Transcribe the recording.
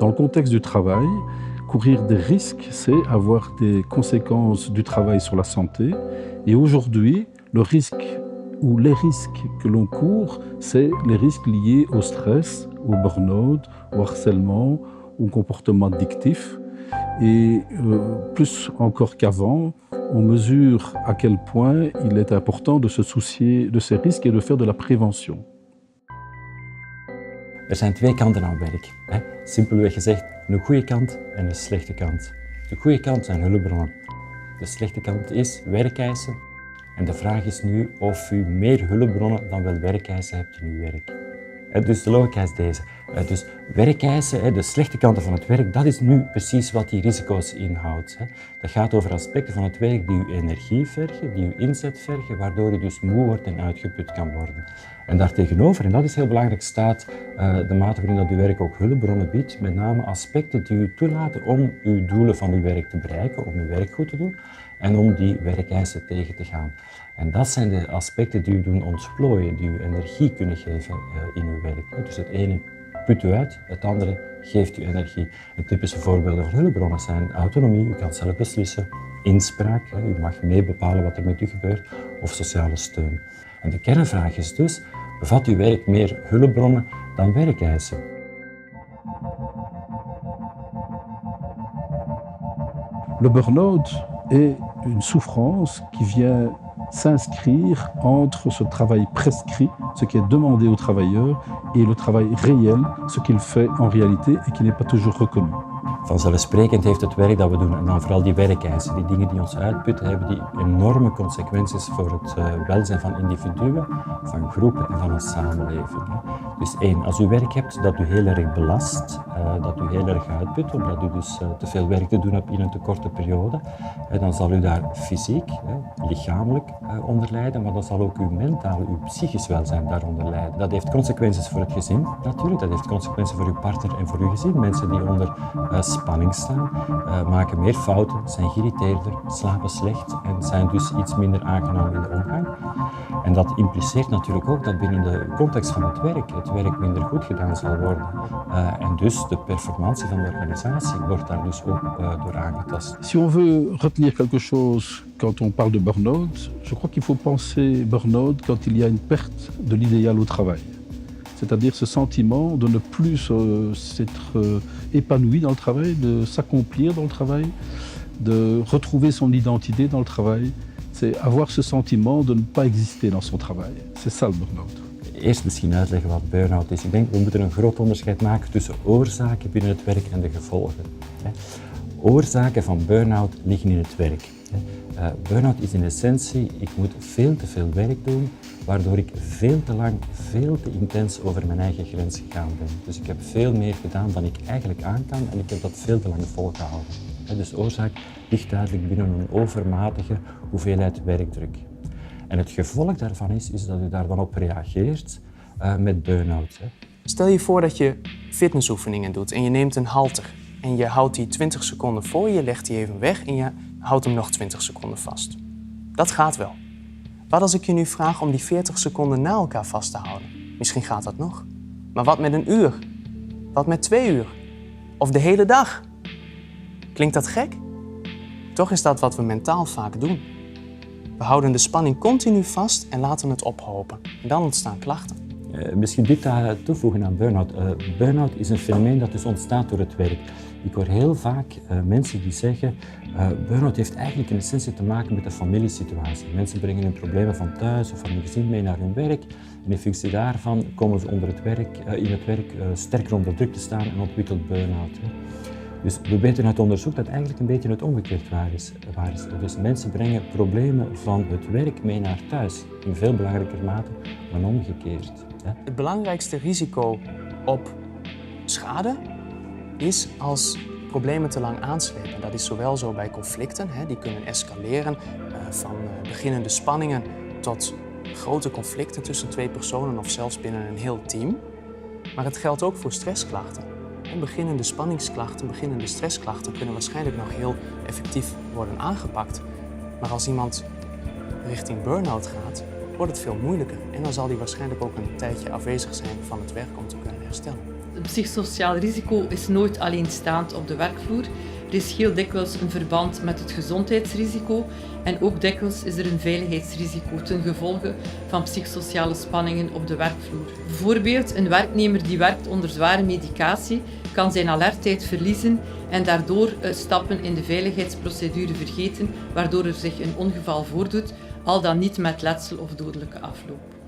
Dans le contexte du travail, courir des risques, c'est avoir des conséquences du travail sur la santé. Et aujourd'hui, le risque ou les risques que l'on court, c'est les risques liés au stress, au burn-out, au harcèlement, au comportement addictif. Et plus encore qu'avant, on mesure à quel point il est important de se soucier de ces risques et de faire de la prévention. zijn twee kanten aan werk. Simpelweg gezegd, een goede kant en een slechte kant. De goede kant zijn hulpbronnen. De slechte kant is werkeisen. En de vraag is nu of u meer hulpbronnen dan wel werkeisen hebt in uw werk. Dus de logica is deze. Dus werkeisen, de slechte kanten van het werk, dat is nu precies wat die risico's inhoudt. Dat gaat over aspecten van het werk die uw energie vergen, die uw inzet vergen, waardoor u dus moe wordt en uitgeput kan worden. En daartegenover, en dat is heel belangrijk, staat de mate waarin dat uw werk ook hulpbronnen biedt, met name aspecten die u toelaten om uw doelen van uw werk te bereiken, om uw werk goed te doen en om die werkeisen tegen te gaan. En dat zijn de aspecten die u doen ontplooien, die u energie kunnen geven in uw werk. Dus het ene put u uit, het andere geeft u energie. En typische voorbeelden van hulpbronnen zijn autonomie, u kan zelf beslissen, inspraak, u mag mee bepalen wat er met u gebeurt, of sociale steun. En de kernvraag is dus, bevat uw werk meer hulpbronnen dan werkeisen? Le burn-out est une souffrance qui vient s'inscrire entre ce travail prescrit, ce qui est demandé au travailleur, et le travail réel, ce qu'il fait en réalité et qui n'est pas toujours reconnu. Vanzelfsprekend heeft het werk dat we doen, en dan vooral die werkeisen, die dingen die ons uitputten, hebben die enorme consequenties voor het welzijn van individuen, van groepen en van een samenleving. Dus één, als u werk hebt dat u heel erg belast, dat u heel erg uitput, omdat u dus te veel werk te doen hebt in een te korte periode, dan zal u daar fysiek, lichamelijk onder lijden, maar dan zal ook uw mentale, uw psychisch welzijn daaronder lijden. Dat heeft consequenties voor het gezin, natuurlijk, dat heeft consequenties voor uw partner en voor uw gezin. Mensen die onder spanning staan, maken meer fouten, zijn geïrriteerder, slapen slecht en zijn dus iets minder aangenaam in de omgang. En dat impliceert natuurlijk ook dat binnen de context van het werk minder goed gedaan zal worden. En dus de performantie van de organisatie wordt daar dus ook door aangetast. Si on veut retenir quelque chose quand on parle de burn-out, je crois qu'il faut penser burn-out quand il y a une perte de l'idéal au travail. C'est-à-dire ce sentiment de ne plus s'être épanoui dans le travail, de s'accomplir dans le travail, de retrouver son identité dans le travail. C'est avoir ce sentiment de ne pas exister dans son travail. C'est ça le burn-out. Eerst misschien uitleggen wat burn-out is. Ik denk we moeten een groot onderscheid maken tussen oorzaken binnen het werk en de gevolgen. Oorzaken van burn-out liggen in het werk. Burn-out is in essentie, ik moet veel te veel werk doen, waardoor ik veel te lang, veel te intens over mijn eigen grens gegaan ben. Dus ik heb veel meer gedaan dan ik eigenlijk aan kan en ik heb dat veel te lang volgehouden. Dus de oorzaak ligt duidelijk binnen een overmatige hoeveelheid werkdruk. En het gevolg daarvan is dat u daar dan op reageert met burn-out. Stel je voor dat je fitnessoefeningen doet en je neemt een halter. En je houdt die 20 seconden voor, je legt die even weg en je houdt hem nog 20 seconden vast. Dat gaat wel. Wat als ik je nu vraag om die 40 seconden na elkaar vast te houden? Misschien gaat dat nog. Maar wat met een uur? Wat met 2 uur? Of de hele dag? Klinkt dat gek? Toch is dat wat we mentaal vaak doen. We houden de spanning continu vast en laten het ophopen. En dan ontstaan klachten. Misschien dit toevoegen aan burn-out. Burn-out is een fenomeen dat dus ontstaat door het werk. Ik hoor heel vaak mensen die zeggen, burn-out heeft eigenlijk in essentie te maken met de familiesituatie. Mensen brengen hun problemen van thuis of van hun gezin mee naar hun werk. En in functie daarvan komen ze in het werk sterker onder druk te staan en ontwikkelt burn-out. Dus we weten uit onderzoek dat eigenlijk een beetje het omgekeerd waar is. Dus mensen brengen problemen van het werk mee naar thuis. In veel belangrijker mate dan omgekeerd. Het belangrijkste risico op schade is als problemen te lang aanslepen. Dat is zowel zo bij conflicten, die kunnen escaleren van beginnende spanningen tot grote conflicten tussen 2 personen of zelfs binnen een heel team. Maar het geldt ook voor stressklachten. Beginnende spanningsklachten, beginnende stressklachten kunnen waarschijnlijk nog heel effectief worden aangepakt. Maar als iemand richting burn-out gaat, wordt het veel moeilijker. En dan zal die waarschijnlijk ook een tijdje afwezig zijn van het werk om te kunnen herstellen. Een psychosociaal risico is nooit alleenstaand op de werkvloer. Er is heel dikwijls een verband met het gezondheidsrisico en ook dikwijls is er een veiligheidsrisico ten gevolge van psychosociale spanningen op de werkvloer. Bijvoorbeeld een werknemer die werkt onder zware medicatie kan zijn alertheid verliezen en daardoor stappen in de veiligheidsprocedure vergeten, waardoor er zich een ongeval voordoet, al dan niet met letsel of dodelijke afloop.